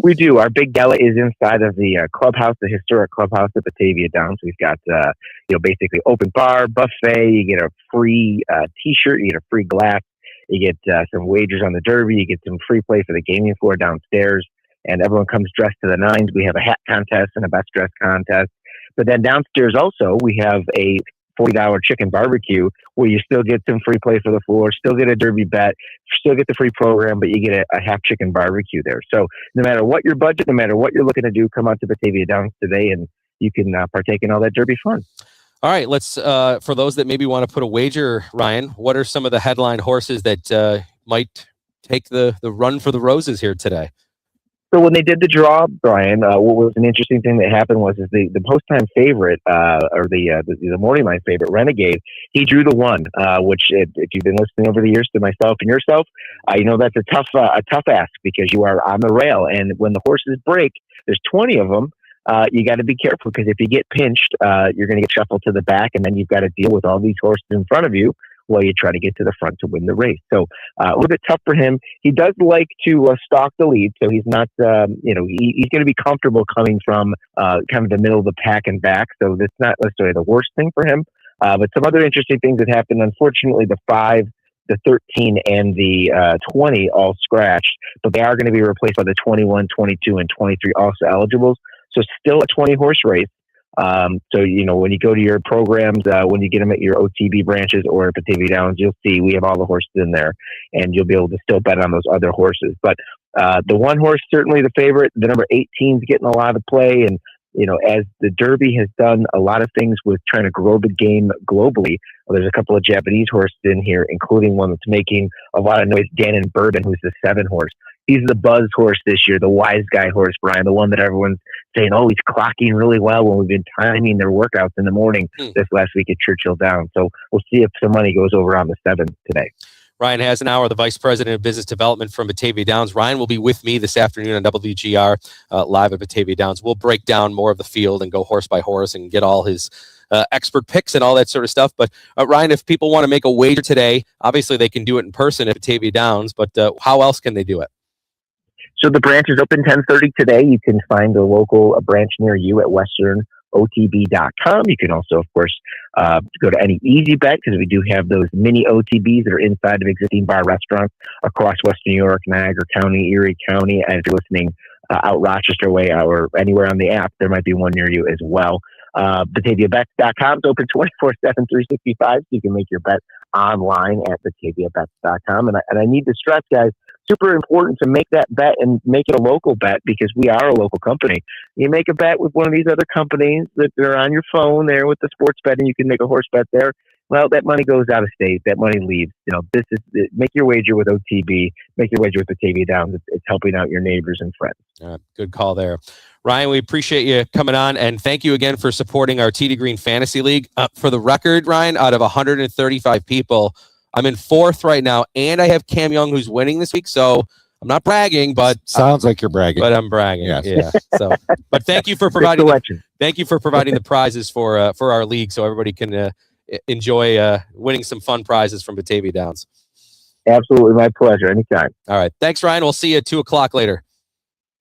We do. Our big gala is inside of the clubhouse, the historic clubhouse at Batavia Downs. We've got, basically open bar, buffet. You get a free T-shirt. You get a free glass. You get some wagers on the Derby. You get some free play for the gaming floor downstairs. And everyone comes dressed to the nines. We have a hat contest and a best dress contest. But then downstairs also, we have a $40 chicken barbecue where you still get some free play for the floor, still get a Derby bet, still get the free program, but you get a half chicken barbecue there. So no matter what your budget, no matter what you're looking to do, come out to Batavia Downs today and you can partake in all that Derby fun. All right, let's for those that maybe want to put a wager, Ryan, what are some of the headline horses that might take the run for the roses here today? So when they did the draw, Brian, what was an interesting thing that happened was the post-time favorite, or the morning line favorite, Renegade, he drew the one, which if you've been listening over the years to myself and yourself, that's a tough ask because you are on the rail. And when the horses break, there's 20 of them. You got to be careful because if you get pinched, you're going to get shuffled to the back, and then you've got to deal with all these horses in front of you while you try to get to the front to win the race. So a little bit tough for him. He does like to stalk the lead, so he's not, he's going to be comfortable coming from kind of the middle of the pack and back. So that's not necessarily the worst thing for him. But some other interesting things that happened. Unfortunately, the 5, the 13, and the 20 all scratched, but they are going to be replaced by the 21, 22, and 23 also eligibles. So still a 20 horse race. So, when you go to your programs, when you get them at your OTB branches or at Batavia Downs, you'll see we have all the horses in there and you'll be able to still bet on those other horses. But the one horse, certainly the favorite, the number 18 is getting a lot of play. And, as the Derby has done a lot of things with trying to grow the game globally, there's a couple of Japanese horses in here, including one that's making a lot of noise, Gannon Bourbon, who's the 7 horse. He's the buzz horse this year, the wise guy horse, Brian, the one that everyone's saying, oh, he's clocking really well when we've been timing their workouts in the morning this last week at Churchill Downs. So we'll see if some money goes over on the 7 today. Ryan Hasenauer, the Vice President of Business Development from Batavia Downs. Ryan will be with me this afternoon on WGR live at Batavia Downs. We'll break down more of the field and go horse by horse and get all his expert picks and all that sort of stuff. But Ryan, if people want to make a wager today, obviously they can do it in person at Batavia Downs, but how else can they do it? So the branch is open 10:30 today. You can find a local branch near you at westernotb.com. You can also, of course, go to any easy bet because we do have those mini OTBs that are inside of existing bar restaurants across Western New York, Niagara County, Erie County. And if you're listening out Rochester way or anywhere on the app, there might be one near you as well. BataviaBets.com is open 24/7, 365. So you can make your bet online at BataviaBets.com. And I need to stress, guys, super important to make that bet and make it a local bet because we are a local company. You make a bet with one of these other companies that are on your phone there with the sports bet, and you can make a horse bet there. Well, that money goes out of state. That money leaves. This is make your wager with OTB. Make your wager with Batavia Downs. It's helping out your neighbors and friends. Good call there. Ryan, we appreciate you coming on, and thank you again for supporting our Tee2Green Fantasy League. For the record, Ryan, out of 135 people, I'm in 4th right now, and I have Cam Young who's winning this week, so I'm not bragging, but sounds like you're bragging. But I'm bragging. Yes. Yeah. So, but thank you for providing the prizes for our league, so everybody can enjoy winning some fun prizes from Batavia Downs. Absolutely, my pleasure. Anytime. All right, thanks, Ryan. We'll see you at 2:00 later.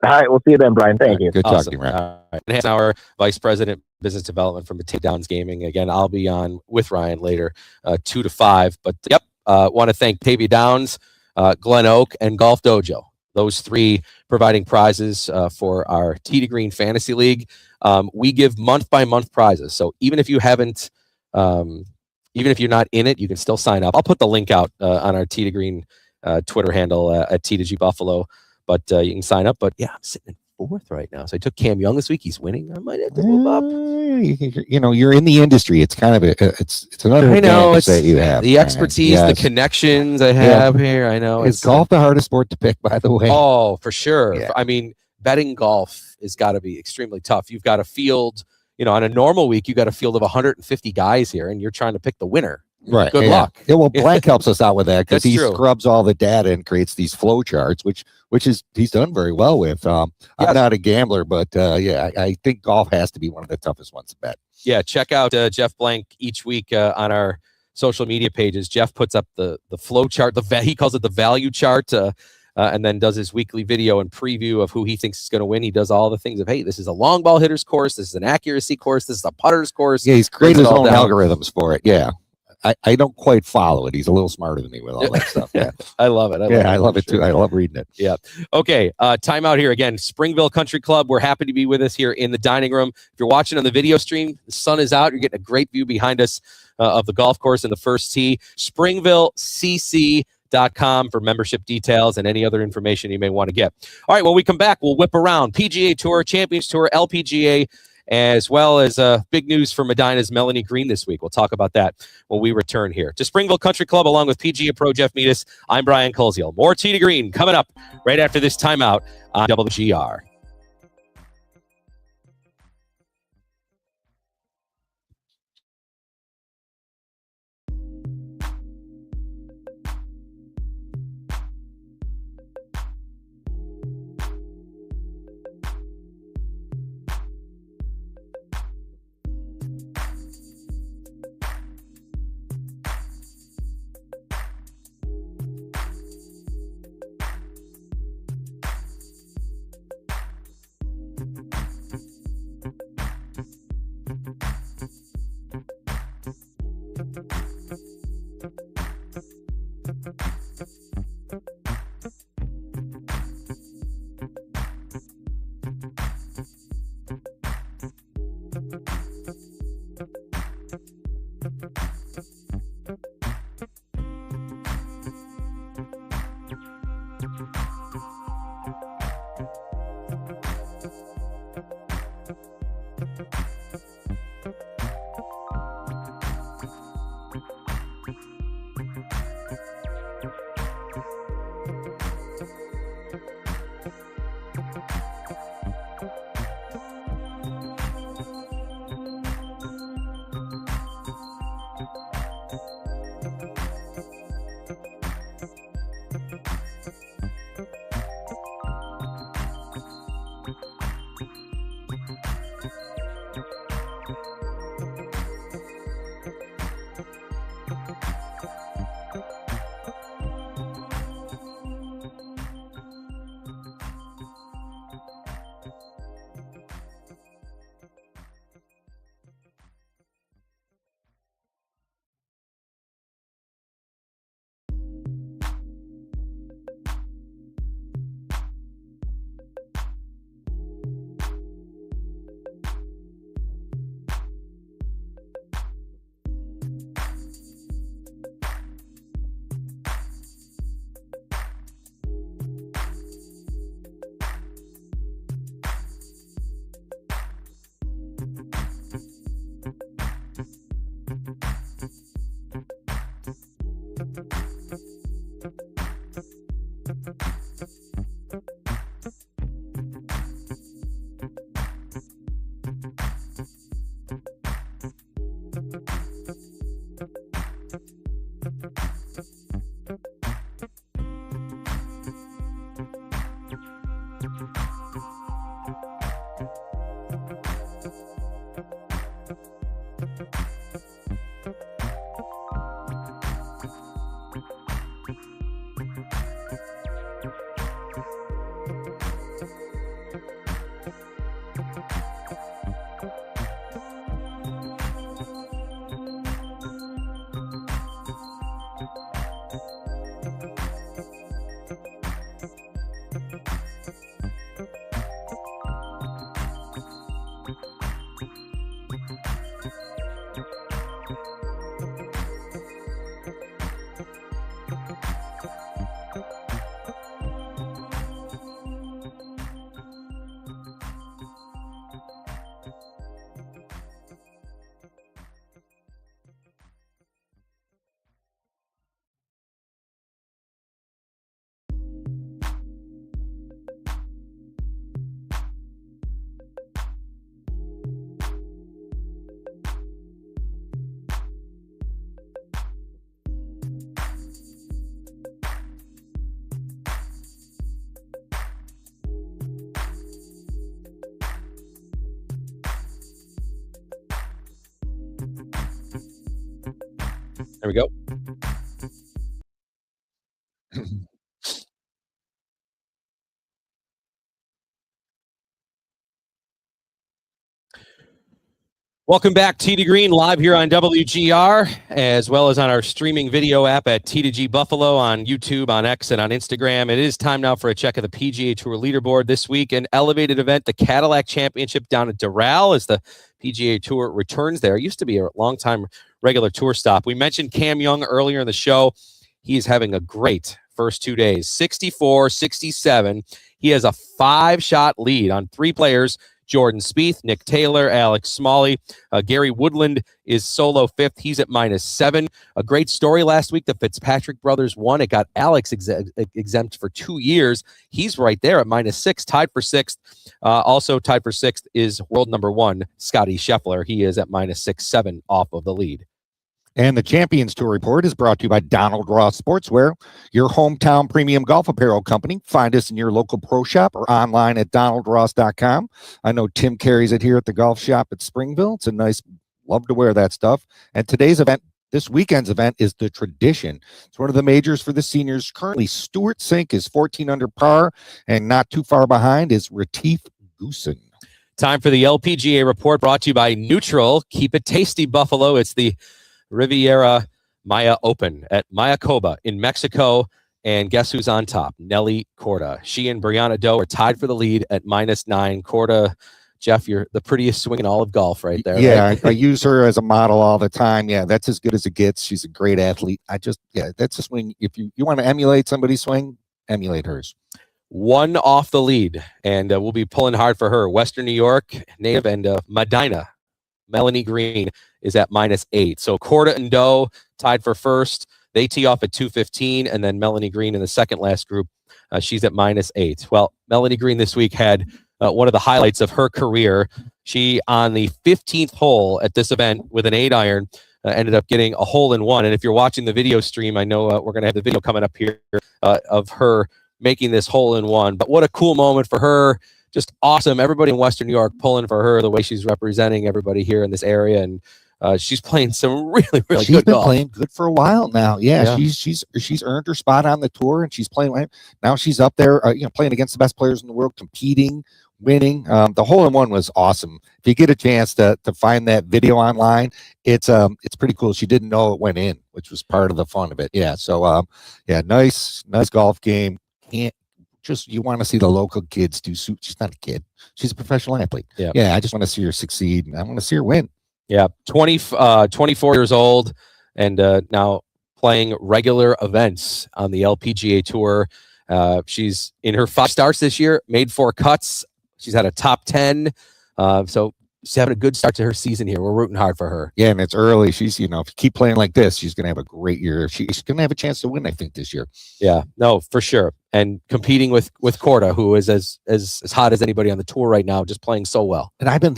All right, we'll see you then, Brian. Thank you. Good Awesome. talking to you, Ryan. All right. And our Vice President Business Development from Batavia Downs Gaming. Again, I'll be on with Ryan later, 2 to 5. But yep, want to thank Batavia Downs, Glen Oak, and GolfDojo. Those 3 providing prizes for our Tee2Green Fantasy League. We give month-by-month prizes. So even if you haven't, even if you're not in it, you can still sign up. I'll put the link out on our Tee2Green Twitter handle at T2G Buffalo. But you can sign up. But yeah, I'm sitting in 4th right now. So I took Cam Young this week. He's winning. I might have to move up. You're in the industry. It's kind of it's another advantage that you have. The expertise, yes. The connections I have here. I know. Is golf the hardest sport to pick, by the way? Oh, for sure. Yeah. I mean, betting golf has got to be extremely tough. You've got a field, on a normal week, you got a field of 150 guys here, and you're trying to pick the winner. Right. Good luck. Yeah, well, Blank helps us out with that because he true. Scrubs all the data and creates these flow charts, which is he's done very well with. I'm not a gambler, but I think golf has to be one of the toughest ones to bet. Yeah, check out Jeff Blank each week on our social media pages. Jeff puts up the flow chart. He calls it the value chart. and then does his weekly video and preview of who he thinks is going to win. He does all the things of, hey, this is a long ball hitter's course. This is an accuracy course. This is a putter's course. Yeah, he's created his own algorithms for it. Yeah. I don't quite follow it. He's a little smarter than me with all that stuff. Yeah. I love it. I love it too. I love reading it. Yeah. Okay. Timeout here again. Springville Country Club. We're happy to be with us here in the dining room. If you're watching on the video stream, the sun is out. You're getting a great view behind us of the golf course and the first tee. SpringvilleCC.com for membership details and any other information you may want to get. All right. When we come back, we'll whip around PGA Tour, Champions Tour, LPGA, as well as big news for Medina's Melanie Green this week. We'll talk about that when we return here to Springville Country Club along with PGA Pro Jeff Meadis. I'm Brian Koziel. More Tee2Green coming up right after this timeout on WGR. There we go. Welcome back, Tee2Green, live here on WGR, as well as on our streaming video app at Tee2G Buffalo on YouTube, on X, and on Instagram. It is time now for a check of the PGA Tour leaderboard this week. An elevated event, the Cadillac Championship down at Doral, as the PGA Tour returns there. It used to be a long-time regular tour stop. We mentioned Cam Young earlier in the show. He is having a great first 2 days, 64, 67. He has a 5-shot lead on 3 players: Jordan Spieth, Nick Taylor, Alex Smalley. Gary Woodland is solo 5th. He's at -7. A great story last week. The Fitzpatrick brothers won. It got Alex exempt for 2 years. He's right there at -6, tied for 6th. Also tied for 6th is world number 1, Scotty Scheffler. He is at -6-7 off of the lead. And the Champions Tour Report is brought to you by Donald Ross Sportswear, your hometown premium golf apparel company. Find us in your local pro shop or online at donaldross.com. I know Tim carries it here at the golf shop at Springville. It's a nice, love to wear that stuff. And today's event, this weekend's event, is the Tradition. It's one of the majors for the seniors. Currently, Stuart Sink is 14 under par, and not too far behind is Retief Goosen. Time for the LPGA Report, brought to you by NUTRL. Keep it tasty, Buffalo. It's the Riviera Maya Open at Mayakoba in Mexico. And guess who's on top? Nelly Korda. She and Brianna Doe are tied for the lead at -9. Korda, Jeff, you're the prettiest swing in all of golf right there. Yeah, right? I use her as a model all the time. Yeah, that's as good as it gets. She's a great athlete. That's a swing. If you want to emulate somebody's swing, emulate hers. 1 off the lead, and we'll be pulling hard for her. Western New York native and Medina. Melanie Green is at -8. So Korda and Doe tied for first. They tee off at 2:15, and then Melanie Green in the second last group. She's at -8. Well, Melanie Green this week had one of the highlights of her career. She, on the 15th hole at this event with an 8-iron, ended up getting a hole-in-one. And if you're watching the video stream, I know we're going to have the video coming up here of her making this hole-in-one. But what a cool moment for her. Just awesome. Everybody in Western New York pulling for her, the way she's representing everybody here in this area. And she's playing some really good golf. She's been playing good for a while now. Yeah. She's earned her spot on the tour, and she's playing. Now she's up there, playing against the best players in the world, competing, winning. The hole-in-one was awesome. If you get a chance to find that video online, it's pretty cool. She didn't know it went in, which was part of the fun of it. Yeah. So nice golf game. You want to see the local kids do. She's not a kid. She's a professional athlete. Yeah. I just want to see her succeed, and I want to see her win. Yeah. 24 years old, and now playing regular events on the LPGA Tour. She's in her 5 starts this year, made 4 cuts. She's had a top 10. So she's having a good start to her season here. We're rooting hard for her. Yeah, and it's early. She's, if you keep playing like this, she's going to have a great year. She's going to have a chance to win, I think, this year. Yeah, no, for sure. And competing with Korda, who is as hot as anybody on the tour right now, just playing so well. And I've been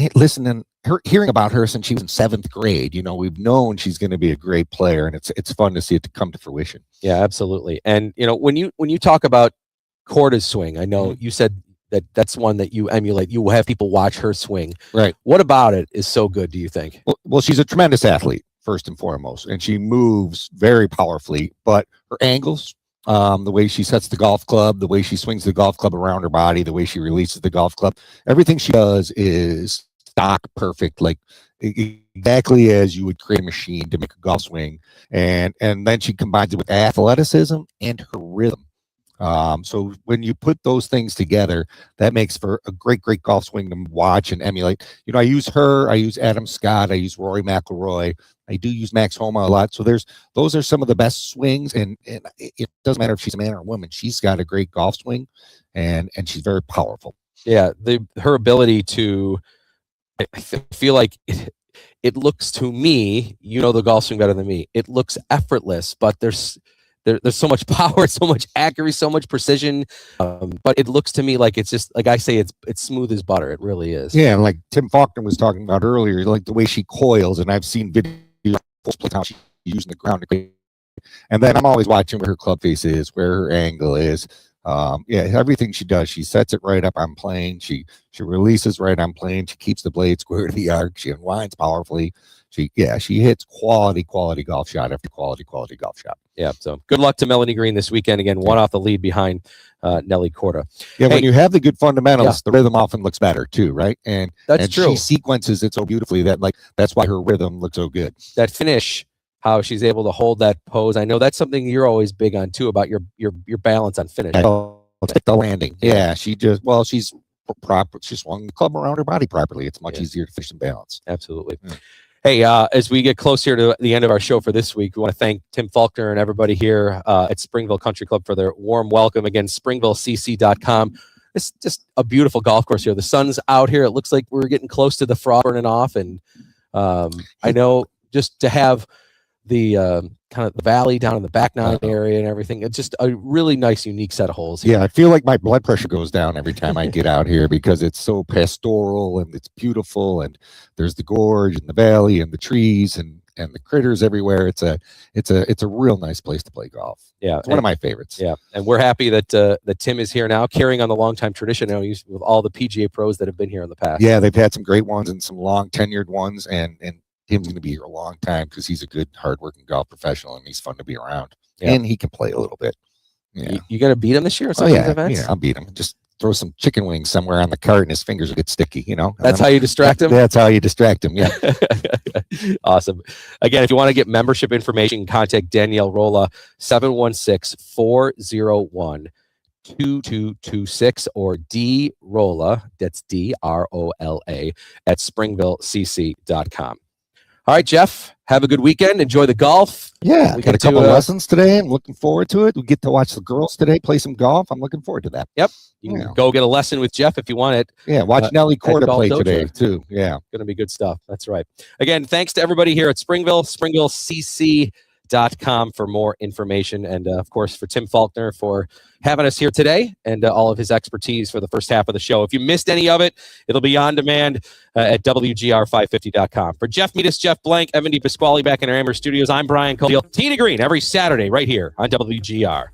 hearing about her since she was in 7th grade. We've known she's going to be a great player, and it's fun to see it to come to fruition. Yeah, absolutely. And when you talk about Korda's swing, I know you said that's one that you emulate. You will have people watch her swing. Right. What about it is so good, do you think? Well, she's a tremendous athlete, first and foremost, and she moves very powerfully, but her angles, the way she sets the golf club, the way she swings the golf club around her body, the way she releases the golf club, everything she does is stock perfect, like exactly as you would create a machine to make a golf swing. And then she combines it with athleticism and her rhythm. So when you put those things together, that makes for a great golf swing to watch and emulate. I use her, I use Adam Scott, I use Rory McIlroy, I do use Max Homa a lot. So those are some of the best swings, and it doesn't matter if she's a man or a woman. She's got a great golf swing, and she's very powerful. Yeah, her ability to, I feel like it looks to me, the golf swing better than me. It looks effortless, but there's so much power, so much accuracy, so much precision. But it looks to me like it's just, like I say, it's smooth as butter. It really is. Yeah, and like Tim Faulkner was talking about earlier, like the way she coils, and I've seen videos of how she's using the ground. And then I'm always watching where her club face is, where her angle is. Everything she does, she sets it right up on plane. She releases right on plane. She keeps the blade square to the arc. She unwinds powerfully. She hits quality golf shot after quality golf shot. Yeah. So good luck to Melanie Green this weekend. Again, one off the lead behind Nelly Corda. Yeah, Hey, when you have the good fundamentals, the rhythm often looks better too, right? And that's true. She sequences it so beautifully that's why her rhythm looks so good. That finish, how she's able to hold that pose. I know that's something you're always big on too, about your balance on finish. The landing. Yeah, she's proper. She swung the club around her body properly. It's much easier to finish and balance. Absolutely. Hey, as we get close here to the end of our show for this week, we want to thank Tim Faulkner and everybody here at Springville Country Club for their warm welcome. Again, springvillecc.com. It's just a beautiful golf course here. The sun's out here. It looks like we're getting close to the frost burning off. And I know just to have the kind of the valley down in the back nine area and everything, it's just a really nice, unique set of holes here. Yeah, I feel like my blood pressure goes down every time I get out here because it's so pastoral and it's beautiful, and there's the gorge and the valley and the trees and the critters everywhere. It's a real nice place to play golf. Yeah, it's one of my favorites. Yeah, and we're happy that that Tim is here now, carrying on the longtime tradition now with all the PGA pros that have been here in the past. Yeah, they've had some great ones and some long tenured ones, and Tim's going to be here a long time because he's a good, hardworking golf professional, and he's fun to be around. Yeah. And he can play a little bit. Yeah. You going to beat him this year? Or Yeah, I'll beat him. Just throw some chicken wings somewhere on the cart, and his fingers will get sticky. That's how you distract him. That's how you distract him. Yeah. Awesome. Again, if you want to get membership information, contact Danielle Rolla 716-401-2226 or D Rolla, that's DROLA at springvillecc.com. All right, Jeff, have a good weekend. Enjoy the golf. Yeah, we got a couple lessons today. I'm looking forward to it. We get to watch the girls today play some golf. I'm looking forward to that. Yep. You can go get a lesson with Jeff if you want it. Yeah, watch Nelly Corda play today, too. Yeah. Going to be good stuff. That's right. Again, thanks to everybody here at Springville, springvillecc.com for more information. And, of course, for Tim Faulkner for having us here today and all of his expertise for the first half of the show. If you missed any of it, it'll be on demand at WGR550.com. For Jeff Metis, Jeff Blank, Evan DePasquale back in our Amherst studios, I'm Brian Cole. Tee2Green every Saturday right here on WGR.